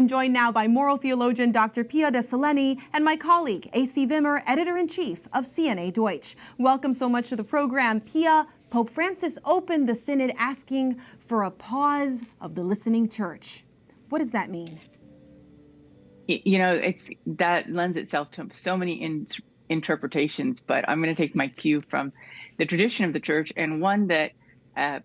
I'm joined now by moral theologian Dr. Pia de Seleni and my colleague, A.C. Wimmer, editor-in-chief of CNA Deutsch. Welcome so much to the program. Pia, Pope Francis opened the synod asking for a pause of the listening church. What does that mean? You know, that lends itself to so many interpretations, but I'm going to take my cue from the tradition of the church, and one that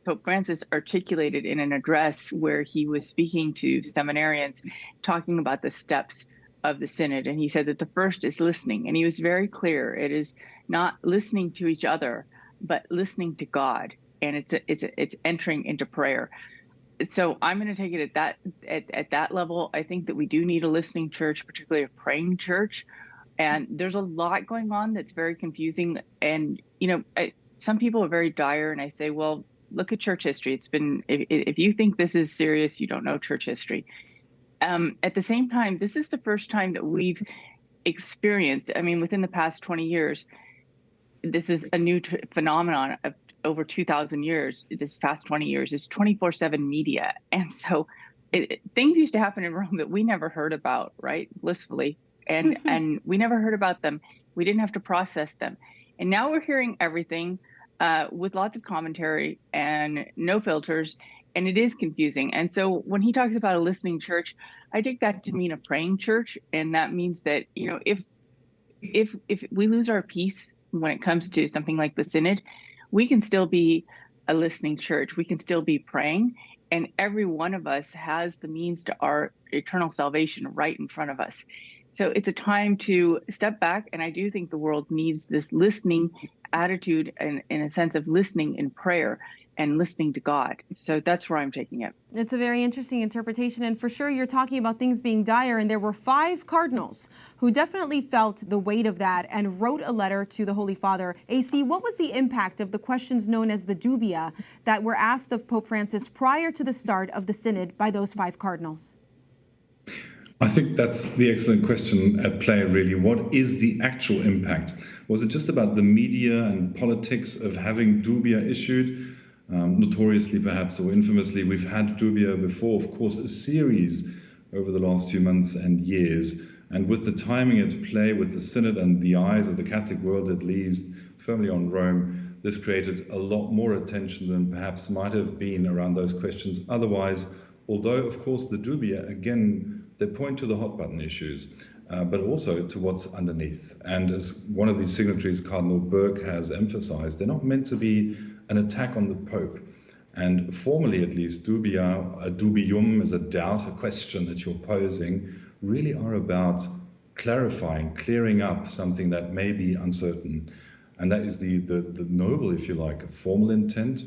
Pope Francis articulated in an address where he was speaking to seminarians, talking about the steps of the synod. And he said that the first is listening. And he was very clear. It is not listening to each other, but listening to God. And it's entering into prayer. So I'm going to take it at that level. I think that we do need a listening church, particularly a praying church. And there's a lot going on that's very confusing. And, you know, some people are very dire, and I say, well, look at church history. It's been, if you think this is serious, you don't know church history. At the same time, this is the first time that we've experienced, I mean, within the past 20 years, this is a new phenomenon of over 2,000 years. This past 20 years is 24/7 media. And so things used to happen in Rome that we never heard about, right? Blissfully. And we never heard about them. We didn't have to process them. And now we're hearing everything with lots of commentary and no filters, and it is confusing. And so when he talks about a listening church, I take that to mean a praying church. And that means that, you know, if we lose our peace when it comes to something like the synod, we can still be a listening church. We can still be praying. And every one of us has the means to our eternal salvation right in front of us. So it's a time to step back. And I do think the world needs this listening attitude, and in a sense of listening in prayer and listening to God. So that's where I'm taking it. It's a very interesting interpretation. And for sure, you're talking about things being dire. And there were 5 cardinals who definitely felt the weight of that and wrote a letter to the Holy Father. AC, what was the impact of the questions known as the dubia that were asked of Pope Francis prior to the start of the synod by those 5 cardinals? I think that's the excellent question at play, really. What is the actual impact? Was it just about the media and politics of having dubia issued? Notoriously, perhaps, or infamously, we've had dubia before, of course, a series over the last few months and years. And with the timing at play, with the synod and the eyes of the Catholic world at least firmly on Rome, this created a lot more attention than perhaps might have been around those questions otherwise. Although, of course, the dubia, again, they point to the hot button issues, but also to what's underneath. And as one of these signatories, Cardinal Burke, has emphasized, they're not meant to be an attack on the Pope. And formally, at least, dubia, a dubium is a doubt, a question that you're posing, really are about clarifying, clearing up something that may be uncertain. And that is the noble, if you like, formal intent.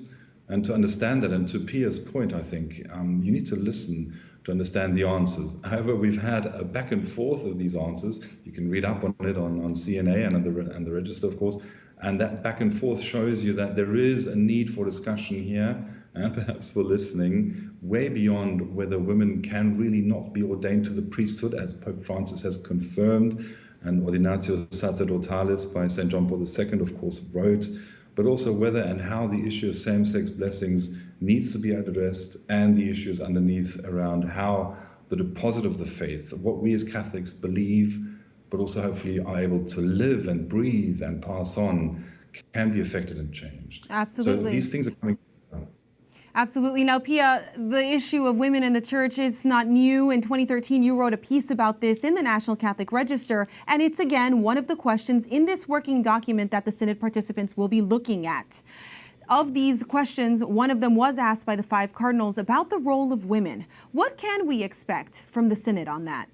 And to understand that, and to Pia's point, I think, you need to listen to understand the answers. However, we've had a back and forth of these answers. You can read up on it on CNA and the Register, of course. And that back and forth shows you that there is a need for discussion here, and perhaps for listening, way beyond whether women can really not be ordained to the priesthood, as Pope Francis has confirmed, and Ordinatio Sacerdotalis by St. John Paul II, of course, wrote, but also whether and how the issue of same-sex blessings needs to be addressed, and the issues underneath around how the deposit of the faith, what we as Catholics believe, but also hopefully are able to live and breathe and pass on, can be affected and changed. Absolutely. So these things are coming. Absolutely. Now, Pia, the issue of women in the church is not new. In 2013, you wrote a piece about this in the National Catholic Register, and it's, again, one of the questions in this working document that the Synod participants will be looking at. Of these questions, one of them was asked by the 5 cardinals about the role of women. What can we expect from the Synod on that?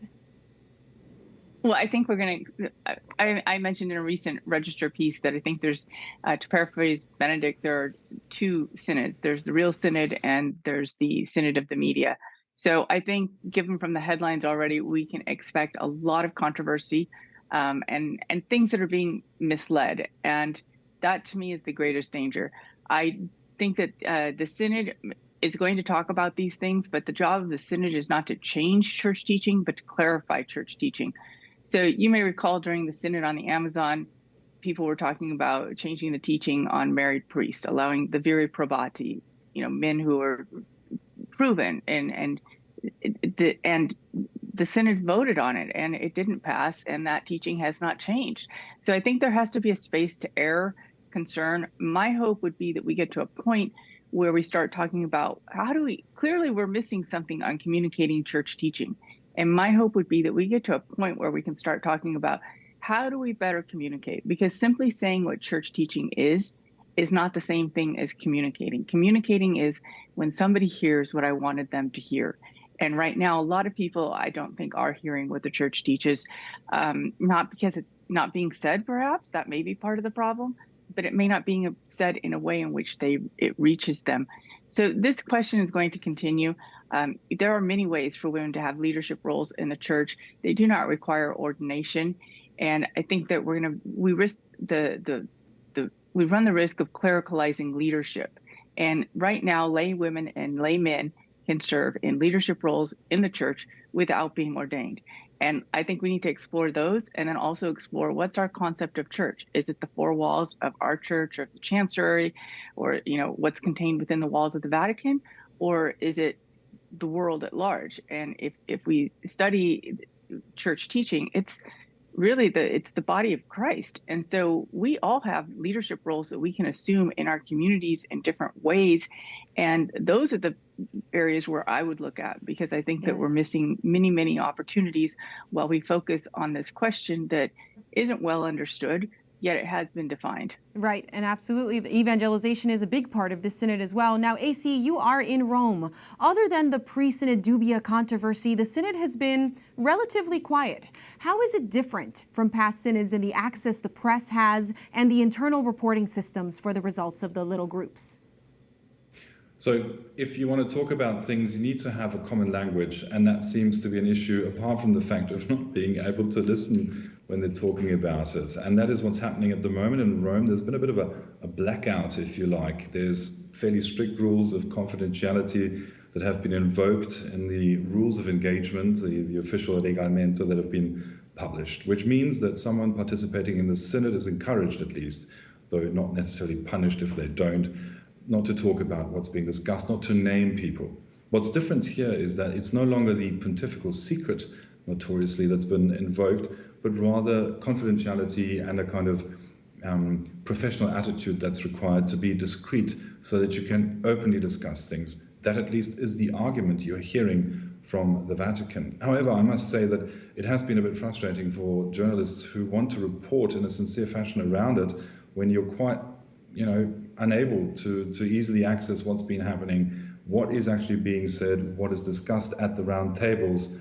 Well, I think we're going to, I mentioned in a recent Register piece that I think there's, to paraphrase Benedict, there are 2 synods. There's the real synod and there's the synod of the media. So I think, given from the headlines already, we can expect a lot of controversy and things that are being misled. And that, to me, is the greatest danger. I think that the synod is going to talk about these things, but the job of the synod is not to change church teaching, but to clarify church teaching. So you may recall during the synod on the Amazon, people were talking about changing the teaching on married priests, allowing the viri probati, men who are proven, and the Synod voted on it and it didn't pass, and that teaching has not changed. So I think there has to be a space to err, concern. My hope would be that we get to a point where we start talking about clearly we're missing something on communicating church teaching. And my hope would be that we get to a point where we can start talking about how do we better communicate? Because simply saying what church teaching is not the same thing as communicating. Communicating is when somebody hears what I wanted them to hear. And right now, a lot of people, I don't think, are hearing what the church teaches, not because it's not being said, perhaps, that may be part of the problem, but it may not be said in a way in which it reaches them. So this question is going to continue. There are many ways for women to have leadership roles in the church. They do not require ordination. And I think that we run the risk of clericalizing leadership. And right now, lay women and lay men can serve in leadership roles in the church without being ordained. And I think we need to explore those and then also explore what's our concept of church. Is it the four walls of our church or the chancery, or what's contained within the walls of the Vatican, or is it the world at large? And if we study church teaching, it's really it's the body of Christ. And so we all have leadership roles that we can assume in our communities in different ways. And those are the areas where I would look at, because I think that we're missing many, many opportunities while we focus on this question that isn't well understood, yet it has been defined. Right, and absolutely, the evangelization is a big part of this synod as well. Now, AC, you are in Rome. Other than the pre-synod dubia controversy, the synod has been relatively quiet. How is it different from past synods in the access the press has and the internal reporting systems for the results of the little groups? So if you want to talk about things, you need to have a common language, and that seems to be an issue apart from the fact of not being able to listen when they're talking about it. And that is what's happening at the moment in Rome. There's been a bit of a blackout, if you like. There's fairly strict rules of confidentiality that have been invoked in the rules of engagement, the official regolamento that have been published, which means that someone participating in the synod is encouraged, at least, though not necessarily punished if they don't, not to talk about what's being discussed, not to name people. What's different here is that it's no longer the pontifical secret, notoriously, that's been invoked, but rather confidentiality and a kind of professional attitude that's required to be discreet so that you can openly discuss things. That at least is the argument you're hearing from the Vatican. However, I must say that it has been a bit frustrating for journalists who want to report in a sincere fashion around it when you're quite, unable to easily access what's been happening, what is actually being said, what is discussed at the round tables,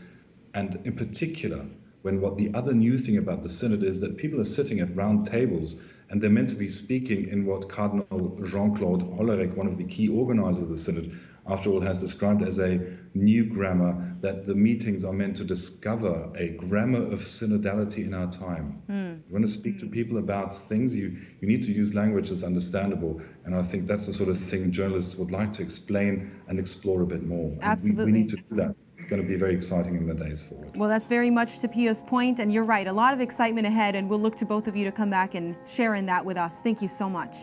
and in particular, when what the other new thing about the synod is that people are sitting at round tables and they're meant to be speaking in what Cardinal Jean-Claude Hollerich, one of the key organizers of the synod, after all, has described as a new grammar, that the meetings are meant to discover a grammar of synodality in our time. You want to speak to people about things, you need to use language that's understandable. And I think that's the sort of thing journalists would like to explain and explore a bit more. Absolutely. We need to do that. It's going to be very exciting in the days forward. Well, that's very much to Pia's point, and you're right. A lot of excitement ahead, and we'll look to both of you to come back and share in that with us. Thank you so much.